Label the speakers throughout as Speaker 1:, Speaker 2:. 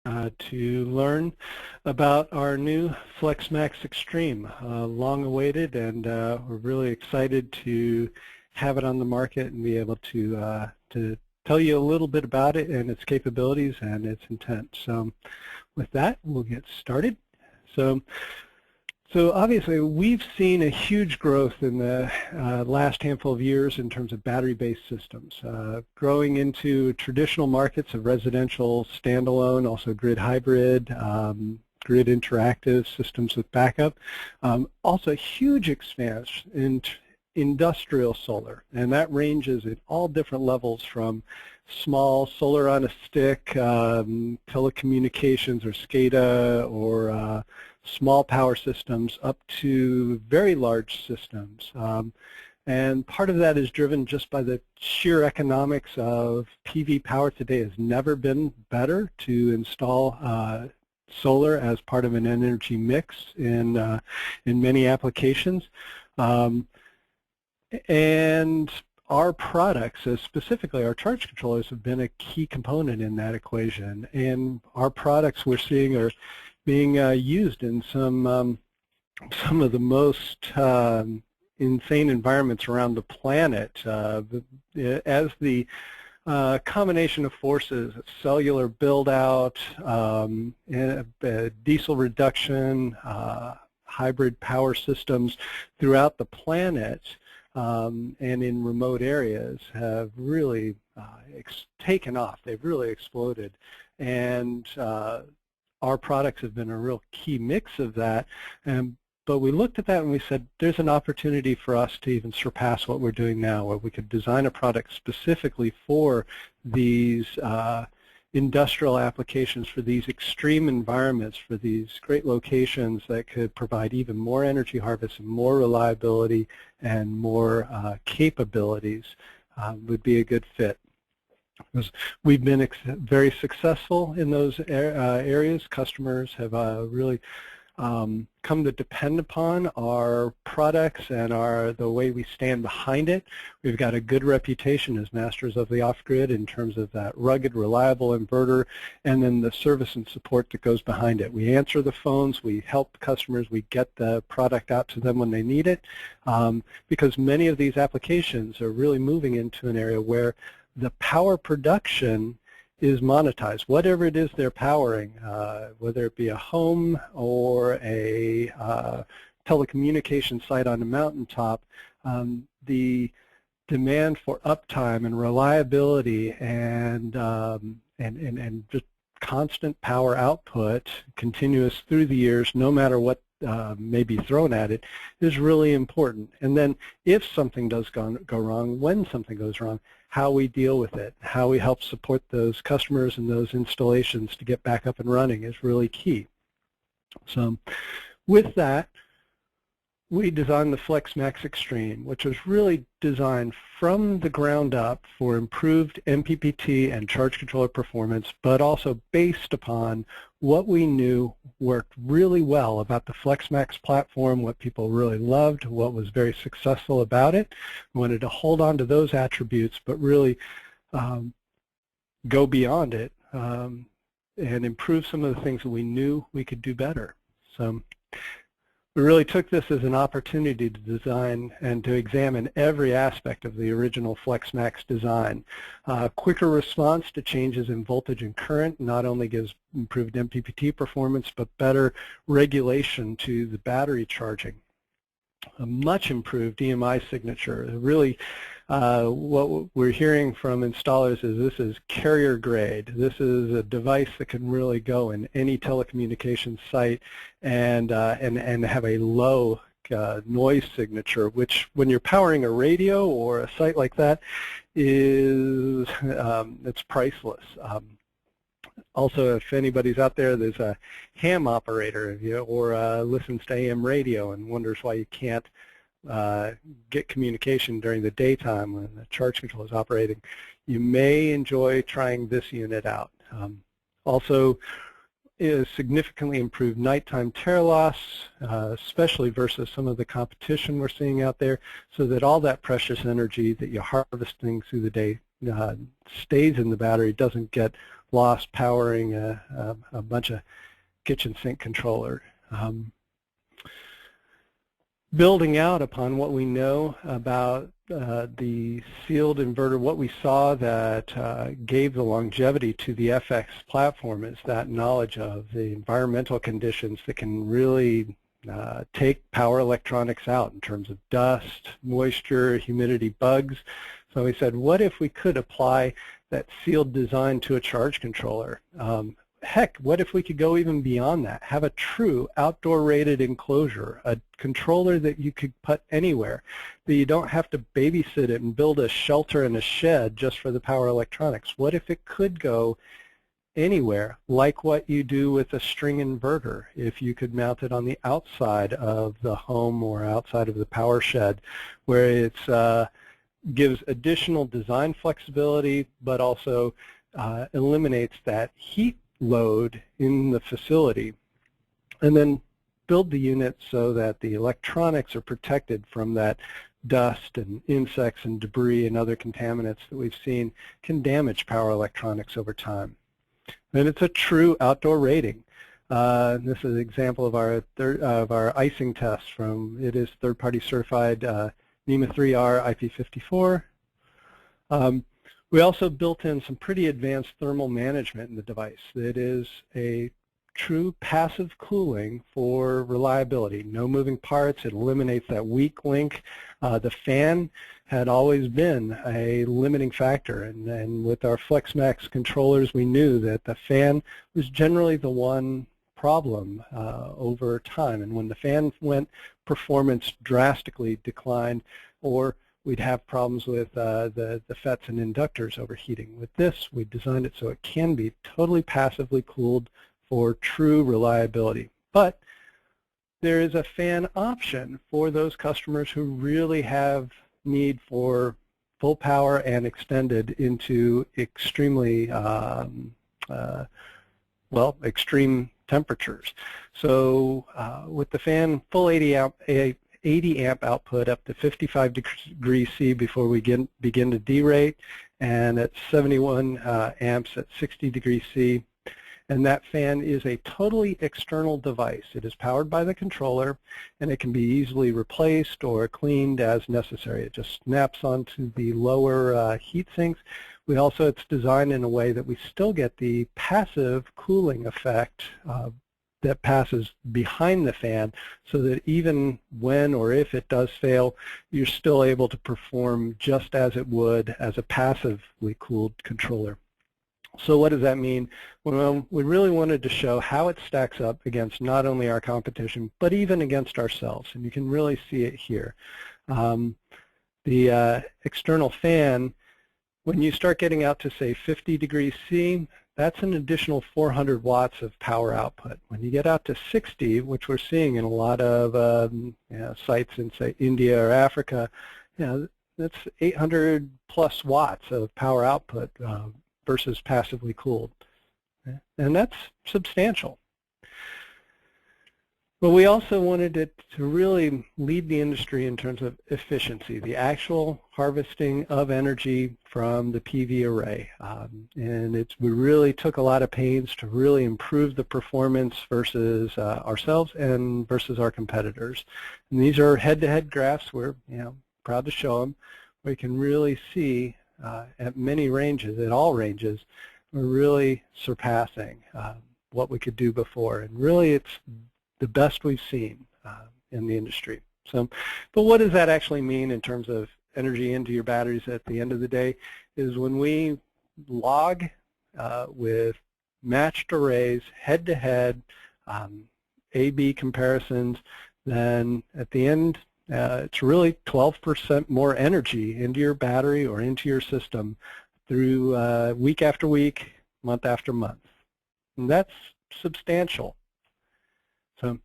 Speaker 1: to learn about our new FLEXmax Extreme, long awaited, and we're really excited to have it on the market and be able to tell you a little bit about it and its capabilities and its intent. So with that, we'll get started. So obviously, we've seen a huge growth in the last handful of years in terms of battery-based systems, growing into traditional markets of residential standalone, also grid hybrid, grid interactive systems with backup. Also a huge expansion in industrial solar, and that ranges at all different levels from small solar on a stick, telecommunications or SCADA, or small power systems up to very large systems. And part of that is driven just by the sheer economics of PV power today. Has never been better to install solar as part of an energy mix in many applications. And our products, specifically our charge controllers, have been a key component in that equation. And our products we're seeing are being used in some of the most insane environments around the planet. As the combination of forces, cellular build-out, diesel reduction, hybrid power systems throughout the planet, and in remote areas have really taken off. They've really exploded. And our products have been a real key mix of that. But we looked at that and we said, there's an opportunity for us to even surpass what we're doing now, where we could design a product specifically for these industrial applications, for these extreme environments, for these great locations that could provide even more energy harvest and more reliability and more capabilities. Would be a good fit. Because we've been very successful in those areas. Customers have really come to depend upon our products and the way we stand behind it. We've got a good reputation as masters of the off-grid in terms of that rugged, reliable inverter, and then the service and support that goes behind it. We answer the phones, we help customers, we get the product out to them when they need it, because many of these applications are really moving into an area where the power production is monetized. Whatever it is they're powering, whether it be a home or a telecommunication site on a mountaintop, the demand for uptime and reliability and just constant power output, continuous through the years, no matter what may be thrown at it, is really important. And then if something does go wrong, when something goes wrong, how we deal with it, how we help support those customers and those installations to get back up and running is really key. So with that, we designed the FLEXmax Extreme, which was really designed from the ground up for improved MPPT and charge controller performance, but also based upon what we knew worked really well about the FLEXmax platform, what people really loved, what was very successful about it. We wanted to hold on to those attributes, but really go beyond it and improve some of the things that we knew we could do better. So we really took this as an opportunity to design and to examine every aspect of the original FLEXmax design. Quicker response to changes in voltage and current not only gives improved MPPT performance, but better regulation to the battery charging. A much improved EMI signature. Really, what we're hearing from installers is this is carrier grade. This is a device that can really go in any telecommunications site and have a low noise signature, which when you're powering a radio or a site like that is it's priceless. Also, if anybody's out there, there's a ham operator or listens to AM radio and wonders why you can't get communication during the daytime when the charge control is operating, you may enjoy trying this unit out. Also, is significantly improved nighttime tear loss, especially versus some of the competition we're seeing out there, so that all that precious energy that you're harvesting through the day stays in the battery, doesn't get lost powering a bunch of kitchen sink controller. Building out upon what we know about the sealed inverter, what we saw that gave the longevity to the FX platform is that knowledge of the environmental conditions that can really take power electronics out in terms of dust, moisture, humidity, bugs. So we said, what if we could apply that sealed design to a charge controller? Heck, what if we could go even beyond that, have a true outdoor rated enclosure, a controller that you could put anywhere, that you don't have to babysit it and build a shelter and a shed just for the power electronics. What if it could go anywhere, like what you do with a string inverter, if you could mount it on the outside of the home or outside of the power shed, where it's gives additional design flexibility, but also eliminates that heat load in the facility, and then build the unit so that the electronics are protected from that dust and insects and debris and other contaminants that we've seen can damage power electronics over time. And it's a true outdoor rating. This is an example of our icing test from, it is third-party certified NEMA 3R IP54. We also built in some pretty advanced thermal management in the device. It is a true passive cooling for reliability. No moving parts. It eliminates that weak link. The fan had always been a limiting factor, and with our FLEXmax controllers, we knew that the fan was generally the one problem over time. And when the fan went, performance drastically declined, or we'd have problems with the FETs and inductors overheating. With this, we designed it so it can be totally passively cooled for true reliability. But there is a fan option for those customers who really have need for full power and extended into extremely, extreme temperatures. So with the fan, full 80 amp output up to 55 degrees C before we begin to derate, and at 71 amps at 60 degrees C. And that fan is a totally external device. It is powered by the controller, and it can be easily replaced or cleaned as necessary. It just snaps onto the lower heat sinks. It's designed in a way that we still get the passive cooling effect that passes behind the fan, so that even when or if it does fail, you're still able to perform just as it would as a passively cooled controller. So what does that mean? Well, we really wanted to show how it stacks up against not only our competition, but even against ourselves, and you can really see it here. The external fan, when you start getting out to, say, 50 degrees C, that's an additional 400 watts of power output. When you get out to 60, which we're seeing in a lot of sites in, say, India or Africa, that's 800 plus watts of power output versus passively cooled. And that's substantial. But we also wanted it to really lead the industry in terms of efficiency, the actual harvesting of energy from the PV array. We really took a lot of pains to really improve the performance versus ourselves and versus our competitors. And these are head-to-head graphs. We're proud to show them. We can really see at many ranges, at all ranges, we're really surpassing what we could do before. And really, it's the best we've seen in the industry. So, but what does that actually mean in terms of energy into your batteries at the end of the day? Is when we log with matched arrays, head-to-head, A/B comparisons, then at the end, it's really 12% more energy into your battery or into your system through week after week, month after month. And that's substantial. So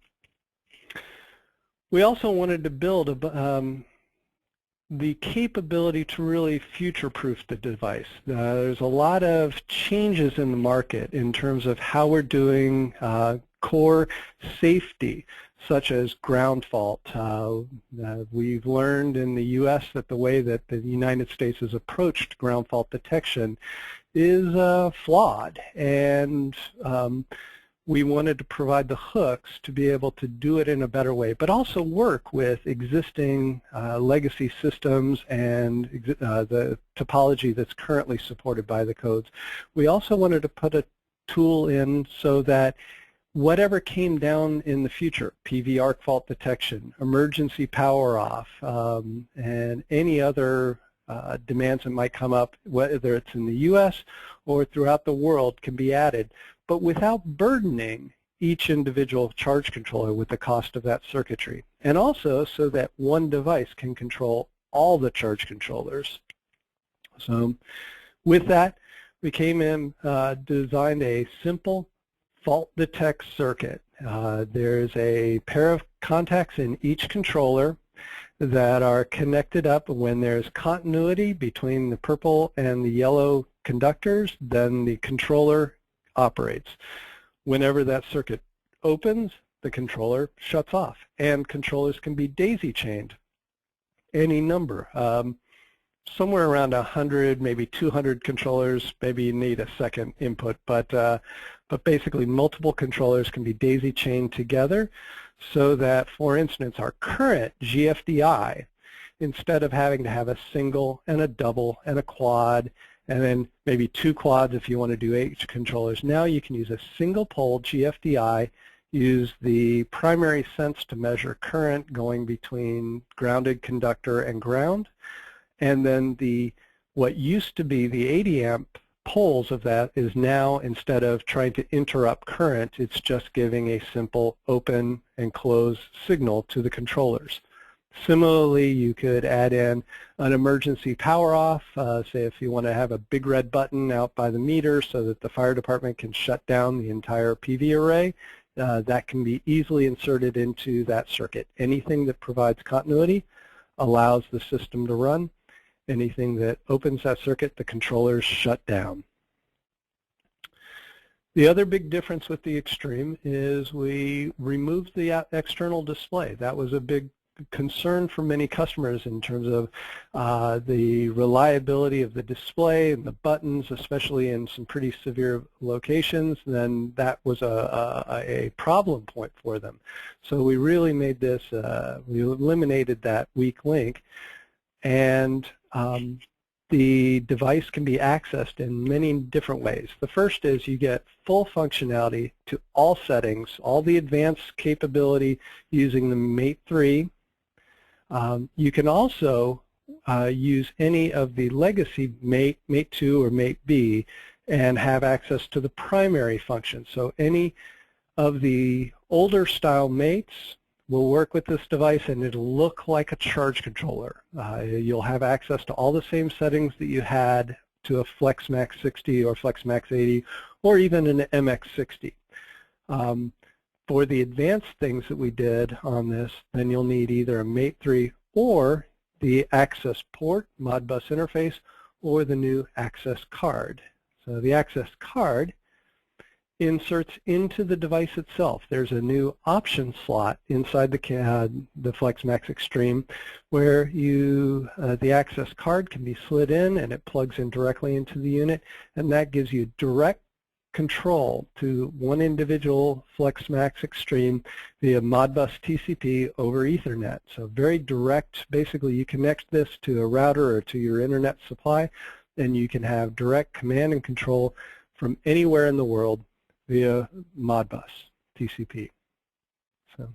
Speaker 1: we also wanted to build the capability to really future-proof the device. There's a lot of changes in the market in terms of how we're doing core safety. such as ground fault. We've learned in the U.S. that the way that the United States has approached ground fault detection is flawed, and we wanted to provide the hooks to be able to do it in a better way, but also work with existing legacy systems and the topology that's currently supported by the codes. We also wanted to put a tool in so that whatever came down in the future, PV arc fault detection, emergency power off, and any other demands that might come up, whether it's in the U.S. or throughout the world, can be added, but without burdening each individual charge controller with the cost of that circuitry, and also so that one device can control all the charge controllers. So with that, we came in, designed a simple fault detect circuit. There's a pair of contacts in each controller that are connected up. When there's continuity between the purple and the yellow conductors, then the controller operates. Whenever that circuit opens, the controller shuts off, and controllers can be daisy-chained, any number. Somewhere around 100, maybe 200 controllers, maybe you need a second input, but basically multiple controllers can be daisy-chained together, so that, for instance, our current GFDI, instead of having to have a single and a double and a quad, and then maybe two quads if you want to do 8 controllers, now you can use a single pole GFDI, use the primary sense to measure current going between grounded conductor and ground, and then what used to be the 80 amp poles of that is now, instead of trying to interrupt current, it's just giving a simple open and close signal to the controllers. Similarly, you could add in an emergency power off, say if you want to have a big red button out by the meter so that the fire department can shut down the entire PV array. That can be easily inserted into that circuit. Anything that provides continuity allows the system to run. Anything that opens that circuit, the controllers shut down. The other big difference with the Extreme is we removed the external display. That was a big concern for many customers in terms of the reliability of the display and the buttons, especially in some pretty severe locations. Then that was a problem point for them. So we really made this, we eliminated that weak link, and the device can be accessed in many different ways. The first is you get full functionality to all settings, all the advanced capability using the Mate 3. You can also use any of the legacy Mate 2 or Mate B and have access to the primary function. So any of the older style Mates will work with this device, and it'll look like a charge controller. You'll have access to all the same settings that you had to a FLEXmax 60 or FLEXmax 80 or even an MX60. For the advanced things that we did on this, then you'll need either a Mate 3 or the access port, Modbus interface, or the new access card. So the access card inserts into the device itself. There's a new option slot inside the FLEXmax Extreme where the access card can be slid in and it plugs in directly into the unit, and that gives you direct control to one individual FLEXmax Extreme via Modbus TCP over Ethernet. So very direct. Basically, you connect this to a router or to your internet supply, and you can have direct command and control from anywhere in the world via Modbus TCP. So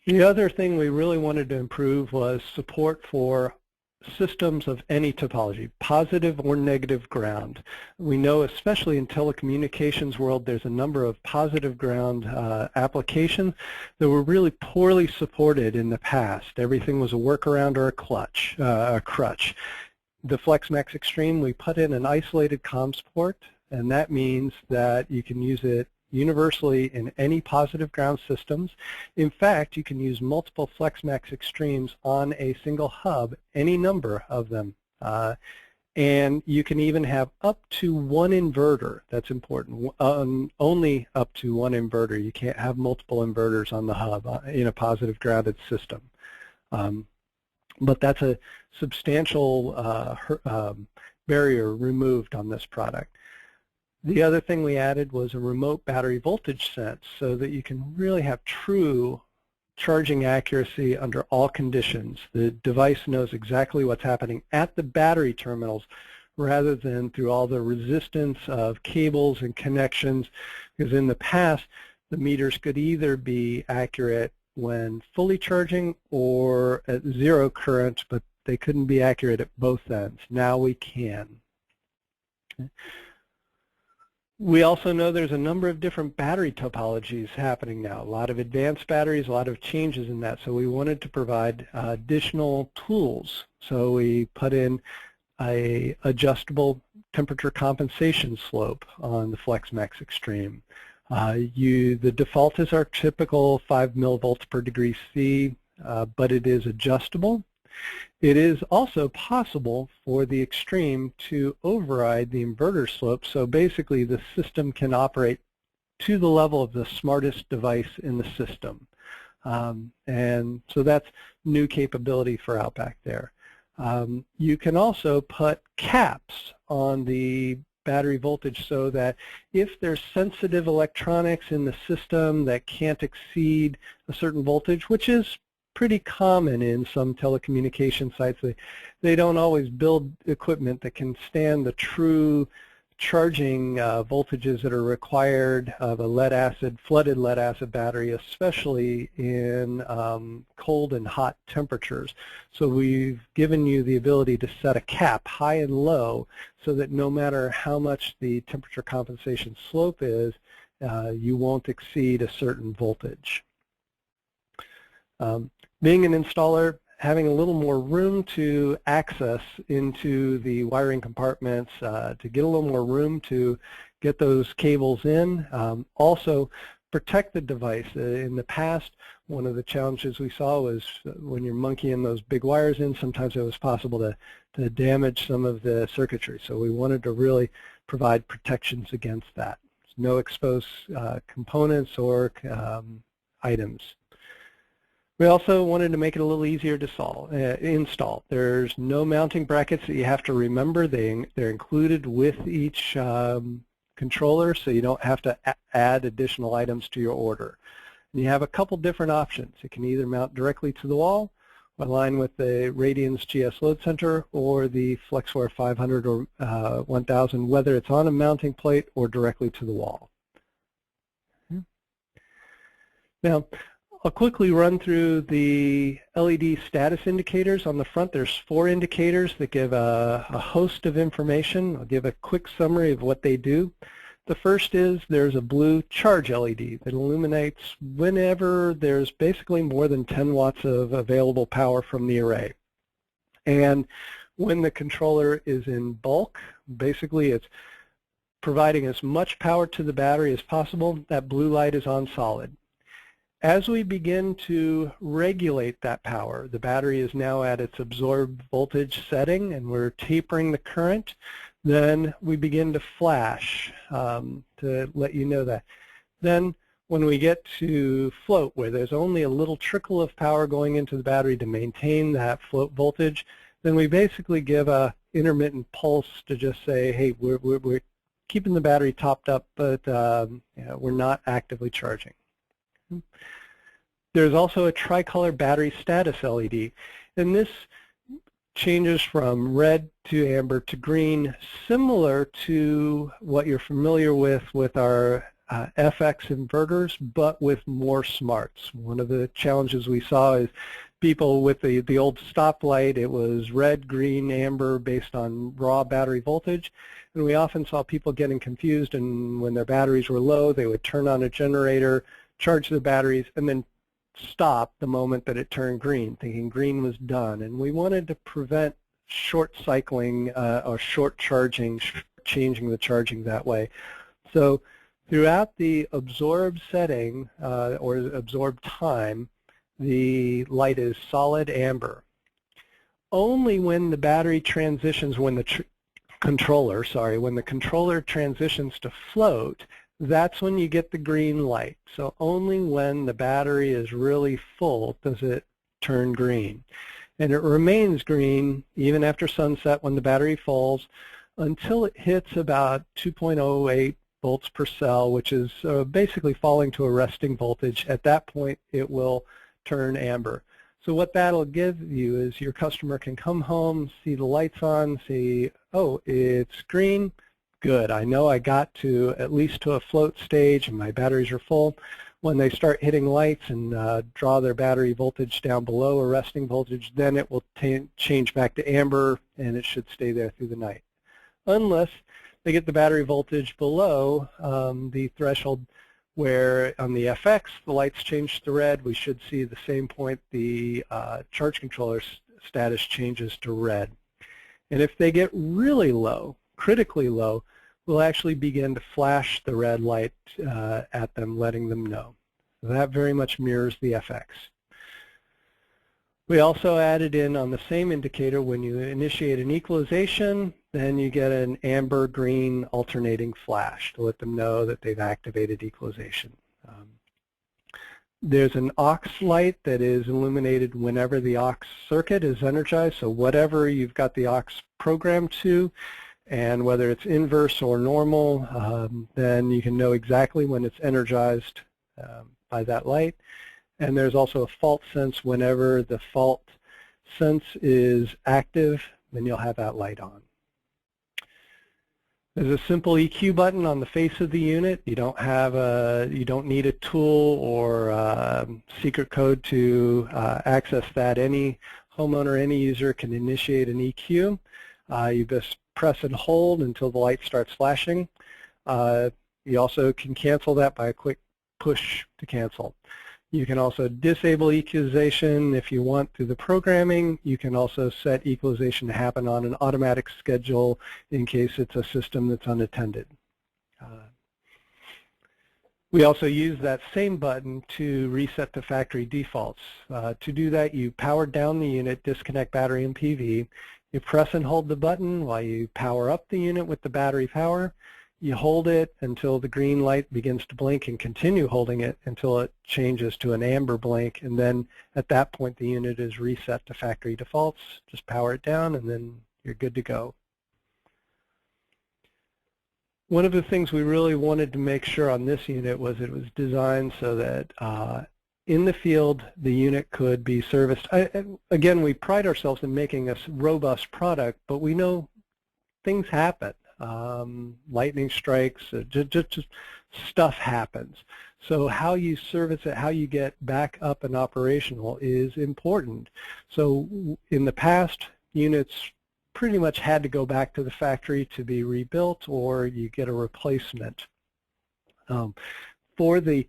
Speaker 1: the other thing we really wanted to improve was support for systems of any topology, positive or negative ground. We know, especially in telecommunications world, there's a number of positive ground applications that were really poorly supported in the past. Everything was a workaround or a crutch. The FLEXmax Extreme, we put in an isolated comms port, and that means that you can use it universally in any positive ground systems. In fact, you can use multiple FLEXmax Extremes on a single hub, any number of them. And you can even have up to one inverter. That's important. Only up to one inverter. You can't have multiple inverters on the hub in a positive grounded system. But that's a substantial barrier removed on this product. The other thing we added was a remote battery voltage sense so that you can really have true charging accuracy under all conditions. The device knows exactly what's happening at the battery terminals rather than through all the resistance of cables and connections, because in the past the meters could either be accurate when fully charging or at zero current, but they couldn't be accurate at both ends. Now we can. Okay. We also know there's a number of different battery topologies happening now, a lot of advanced batteries, a lot of changes in that, so we wanted to provide additional tools. So we put in a adjustable temperature compensation slope on the FLEXmax Extreme. The default is our typical 5 millivolts per degree C, but it is adjustable. It is also possible for the Extreme to override the inverter slope, so basically the system can operate to the level of the smartest device in the system. And so that's new capability for OutBack there. You can also put caps on the battery voltage so that if there's sensitive electronics in the system that can't exceed a certain voltage, which is pretty common in some telecommunication sites, they don't always build equipment that can stand the true charging voltages that are required of a flooded lead acid battery, especially in cold and hot temperatures. So we've given you the ability to set a cap high and low so that no matter how much the temperature compensation slope is, you won't exceed a certain voltage. Being an installer, having a little more room to access into the wiring compartments, to get a little more room to get those cables in. Also protect the device. In the past, one of the challenges we saw was when you're monkeying those big wires in, sometimes it was possible to damage some of the circuitry. So we wanted to really provide protections against that. No exposed components or items. We also wanted to make it a little easier to install. There's no mounting brackets that you have to remember. They're included with each controller, so you don't have to add additional items to your order. And you have a couple different options. It can either mount directly to the wall, align with the Radian's GS Load Center, or the FlexWare 500 or 1000, whether it's on a mounting plate or directly to the wall. Now, I'll quickly run through the LED status indicators. On the front, there's 4 indicators that give a host of information. I'll give a quick summary of what they do. The first is there's a blue charge LED that illuminates whenever there's basically more than 10 watts of available power from the array. And when the controller is in bulk, basically it's providing as much power to the battery as possible. That blue light is on solid. As we begin to regulate that power, the battery is now at its absorbed voltage setting and we're tapering the current, then we begin to flash to let you know that. Then when we get to float, where there's only a little trickle of power going into the battery to maintain that float voltage, then we basically give a intermittent pulse to just say, hey, we're keeping the battery topped up, but we're not actively charging. There's also a tricolor battery status LED, and this changes from red to amber to green, similar to what you're familiar with our FX inverters, but with more smarts. One of the challenges we saw is people with the old stoplight, it was red, green, amber based on raw battery voltage, and we often saw people getting confused, and when their batteries were low, they would turn on a generator, charge the batteries, and then stop the moment that it turned green, thinking green was done. And we wanted to prevent short cycling or short charging, changing the charging that way. So throughout the absorbed setting or absorbed time, the light is solid amber. Only when the battery transitions, when the controller, when the controller transitions to float, that's when you get the green light. So only when the battery is really full does it turn green. And it remains green even after sunset when the battery falls until it hits about 2.08 volts per cell, which is basically falling to a resting voltage. At that point, it will turn amber. So what that'll give you is your customer can come home, see the lights on, see, oh, it's green. Good, I know I got to at least to a float stage and my batteries are full. When they start hitting lights and draw their battery voltage down below a resting voltage, then it will change back to amber and it should stay there through the night. Unless they get the battery voltage below the threshold where on the FX the lights change to red, we should see the same point the charge controller status changes to red. And if they get really low, critically low, we'll actually begin to flash the red light at them, letting them know. So that very much mirrors the FX. We also added in on the same indicator, when you initiate an equalization, then you get an amber-green alternating flash to let them know that they've activated equalization. There's an aux light that is illuminated whenever the aux circuit is energized, so whatever you've got the aux programmed to, and whether it's inverse or normal, then you can know exactly when it's energized by that light. And there's also a fault sense. Whenever the fault sense is active, then you'll have that light on. There's a simple EQ button on the face of the unit. You don't need a tool or secret code to access that. Any homeowner, any user can initiate an EQ. You just press and hold until the light starts flashing. You also can cancel that by a quick push to cancel. You can also disable equalization if you want through the programming. You can also set equalization to happen on an automatic schedule in case it's a system that's unattended. We also use that same button to reset the factory defaults. To do that, you power down the unit, disconnect battery and PV. You press and hold the button while you power up the unit with the battery power. You hold it until the green light begins to blink and continue holding it until it changes to an amber blink, and then at that point the unit is reset to factory defaults. Just power it down and then you're good to go. One of the things we really wanted to make sure on this unit was it was designed so that in the field the unit could be serviced. Again, we pride ourselves in making a robust product, but we know things happen. Lightning strikes, just stuff happens. So how you service it, how you get back up and operational is important. So in the past, units pretty much had to go back to the factory to be rebuilt, or you get a replacement. For the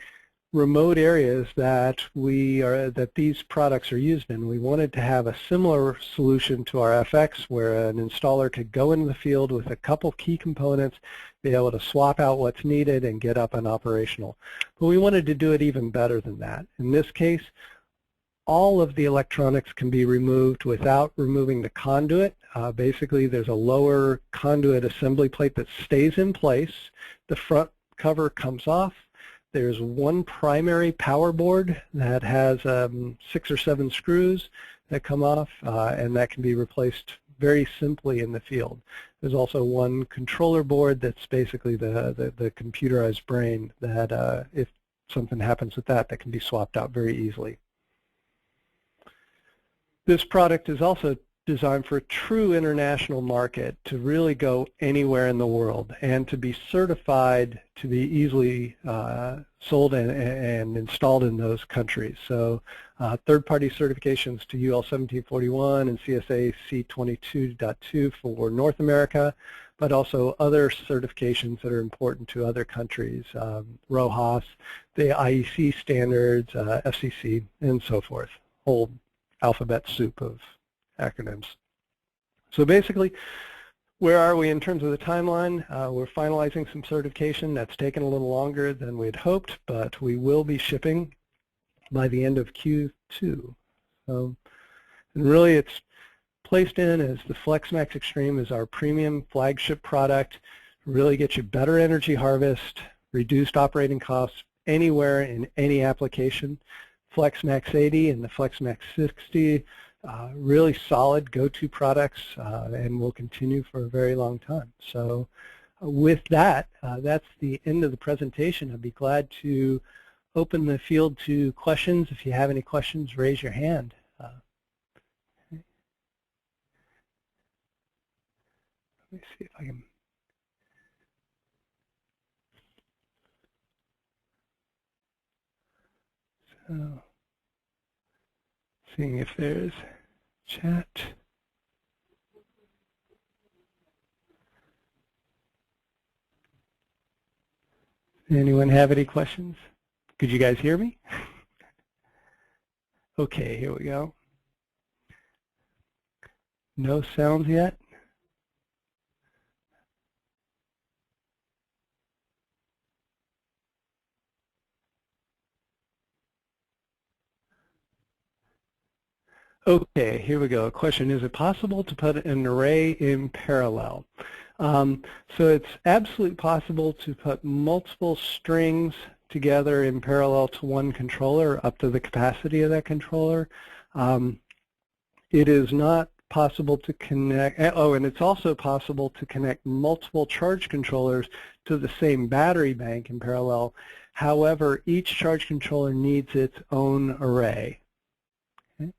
Speaker 1: remote areas that these products are used in, we wanted to have a similar solution to our FX, where an installer could go into the field with a couple key components, be able to swap out what's needed and get up and operational. But we wanted to do it even better than that. In this case, all of the electronics can be removed without removing the conduit. Basically, there's a lower conduit assembly plate that stays in place. The front cover comes off. There's one primary power board that has 6 or 7 screws that come off, and that can be replaced very simply in the field. There's also one controller board that's basically the computerized brain that if something happens with that, that can be swapped out very easily. This product is also designed for a true international market, to really go anywhere in the world and to be certified to be easily sold and installed in those countries. So third-party certifications to UL 1741 and CSA C22.2 for North America, but also other certifications that are important to other countries, RoHS, the IEC standards, FCC, and so forth. Whole alphabet soup of acronyms. So basically, where are we in terms of the timeline? We're finalizing some certification. That's taken a little longer than we'd hoped, but we will be shipping by the end of Q2. And really, it's placed in is the FLEXmax Extreme is our premium flagship product. Really gets you better energy harvest, reduced operating costs anywhere in any application. FLEXmax 80 and the FLEXmax 60, really solid go-to products and will continue for a very long time. So with that, that's the end of the presentation. I'd be glad to open the field to questions. If you have any questions, raise your hand. Let me see if I can. So, seeing if there's chat. Anyone have any questions? Could you guys hear me? Okay, here we go. No sounds yet? Okay, here we go. A question, is it possible to put an array in parallel? So it's absolutely possible to put multiple strings together in parallel to one controller up to the capacity of that controller. It is not possible to connect, oh, and it's also possible to connect multiple charge controllers to the same battery bank in parallel. However, each charge controller needs its own array. Okay.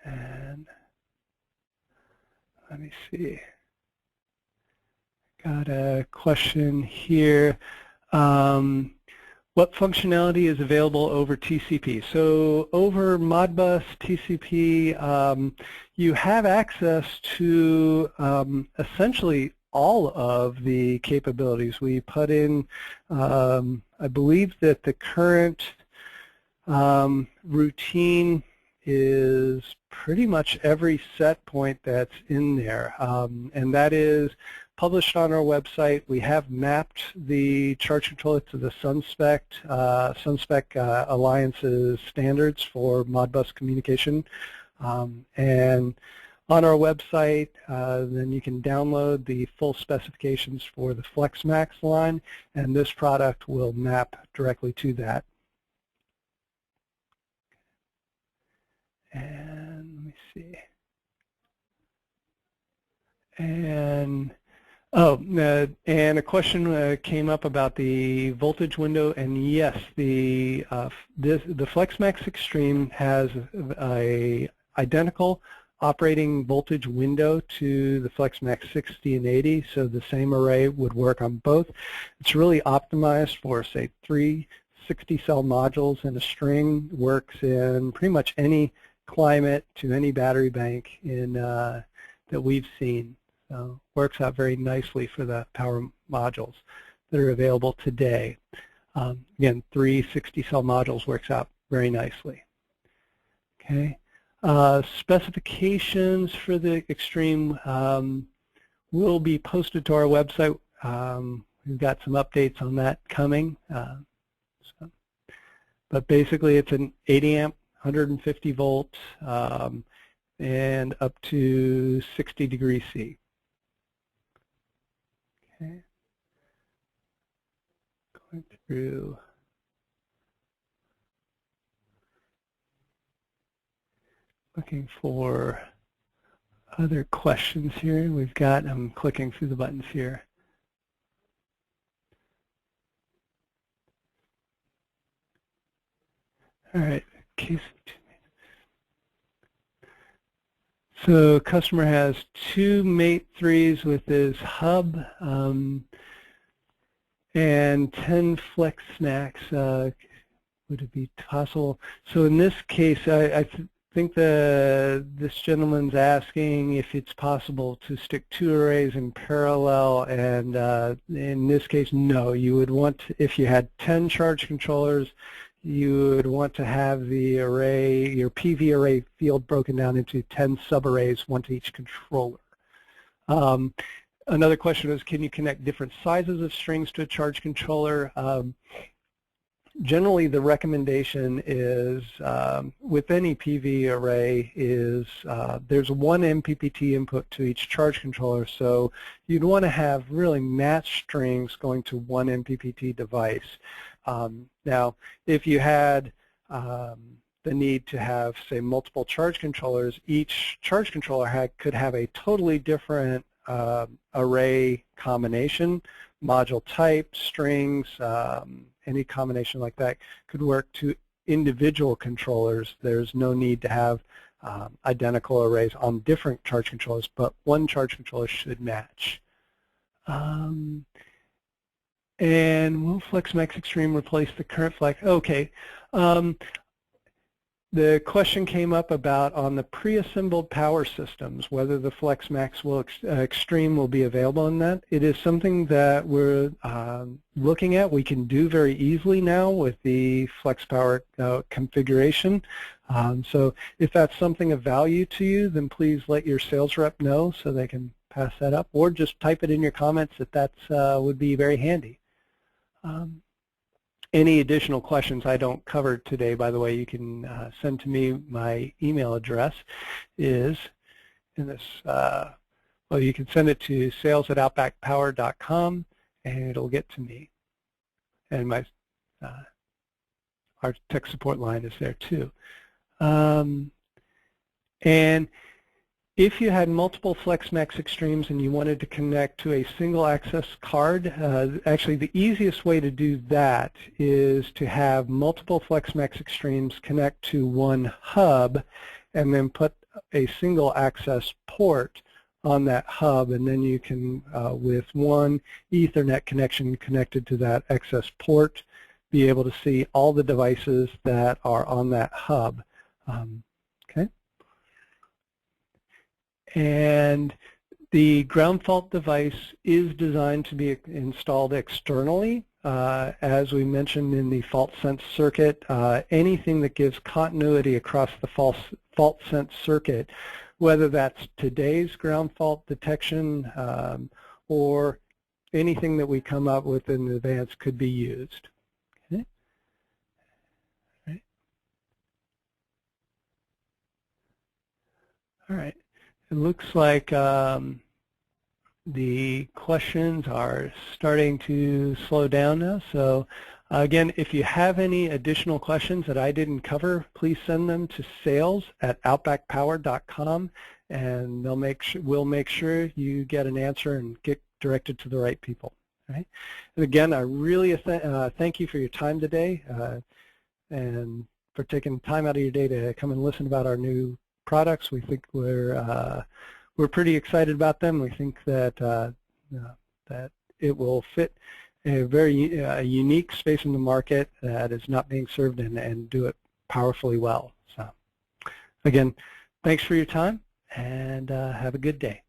Speaker 1: And let me see. Got a question here. What functionality is available over TCP? So over Modbus TCP, you have access to essentially all of the capabilities. We put in, I believe that the current routine is pretty much every set point that's in there, and that is published on our website. We have mapped the charge controller to the SunSpec Alliance's standards for Modbus communication, and on our website then you can download the full specifications for the FLEXmax line, and this product will map directly to that. And let me see. And and a question came up about the voltage window, and yes, the FLEXmax Extreme has a identical operating voltage window to the FLEXmax 60 and 80, so the same array would work on both. It's really optimized for, say, 3 60-cell modules in a string. Works in pretty much any climate to any battery bank in that we've seen. So works out very nicely for the power modules that are available today. Again, 3 60-cell modules works out very nicely. Okay. Specifications for the Extreme will be posted to our website. We've got some updates on that coming. But basically, it's an 80 amp, 150 volts, and up to 60 degrees C. Okay. Going through. Looking for other questions here. We've got, I'm clicking through the buttons here. All right. So customer has 2 Mate 3s with his hub and 10 FLEXmax. Would it be possible? So in this case, I think this gentleman's asking if it's possible to stick 2 arrays in parallel, and in this case, no. You would want, if you had 10 charge controllers, you would want to have the array, your PV array field broken down into 10 subarrays, one to each controller. Another question is, can you connect different sizes of strings to a charge controller? generally the recommendation is with any PV array is there's one MPPT input to each charge controller, so you'd want to have really matched strings going to one MPPT device. Now if you had the need to have, say, multiple charge controllers, each charge controller could have a totally different array combination, module type, strings, any combination like that could work to individual controllers. There's no need to have identical arrays on different charge controllers, but one charge controller should match. And will FLEXmax Extreme replace the current Flex? Okay. The question came up about on the pre-assembled power systems, whether the FLEXmax Extreme will be available in that. It is something that we're looking at. We can do very easily now with the FlexPower configuration. So if that's something of value to you, then please let your sales rep know so they can pass that up, or just type it in your comments that would be very handy. Any additional questions I don't cover today, by the way, you can send to me. My email address is in this, well, you can send it to sales@outbackpower.com and it'll get to me. And my our tech support line is there too. And if you had multiple FLEXmax Extremes and you wanted to connect to a single access card, actually the easiest way to do that is to have multiple FLEXmax Extremes connect to one hub and then put a single access port on that hub, and then you can, with one Ethernet connection connected to that access port, be able to see all the devices that are on that hub. Okay. And the ground fault device is designed to be installed externally. As we mentioned in the fault sense circuit, anything that gives continuity across the fault sense circuit, whether that's today's ground fault detection or anything that we come up with in advance, could be used. Okay. All right. It looks like the questions are starting to slow down now. So again, if you have any additional questions that I didn't cover, please send them to sales@outbackpower.com, and we'll make sure you get an answer and get directed to the right people. All right? And again, I really thank you for your time today and for taking time out of your day to come and listen about our new products. We think we're pretty excited about them. We think that that it will fit a very unique space in the market that is not being served and do it powerfully well. So again, thanks for your time and have a good day.